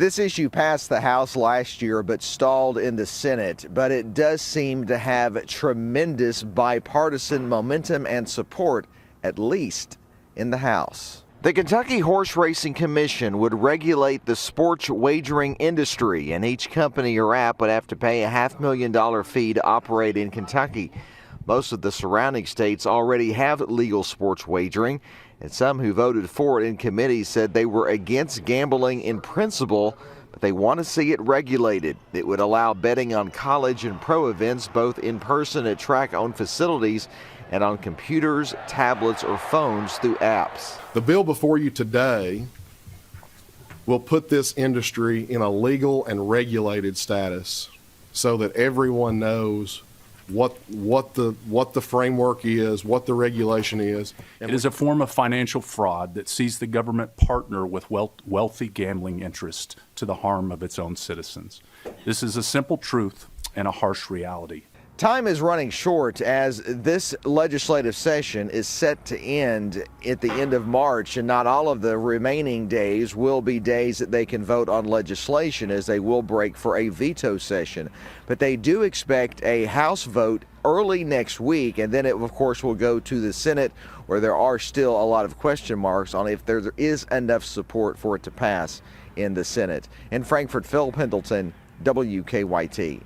This issue passed the House last year but stalled in the Senate, but it does seem to have tremendous bipartisan momentum and support, at least in the House. The Kentucky Horse Racing Commission would regulate the sports wagering industry, and each company or app would have to pay a $500,000 fee to operate in Kentucky. Most of the surrounding states already have legal sports wagering, and some who voted for it in committee said they were against gambling in principle, but they want to see it regulated. It would allow betting on college and pro events both in person at track-owned facilities and on computers, tablets, or phones through apps. The bill before you today will put this industry in a legal and regulated status so that everyone knows what the framework is, what the regulation is. It is a form of financial fraud that sees the government partner with wealthy gambling interests to the harm of its own citizens. This is a simple truth and a harsh reality. Time is running short as this legislative session is set to end at the end of March, and not all of the remaining days will be days that they can vote on legislation, as they will break for a veto session. But they do expect a House vote early next week, and then it, of course, will go to the Senate, where there are still a lot of question marks on if there is enough support for it to pass in the Senate. In Frankfort, Phil Pendleton, WKYT.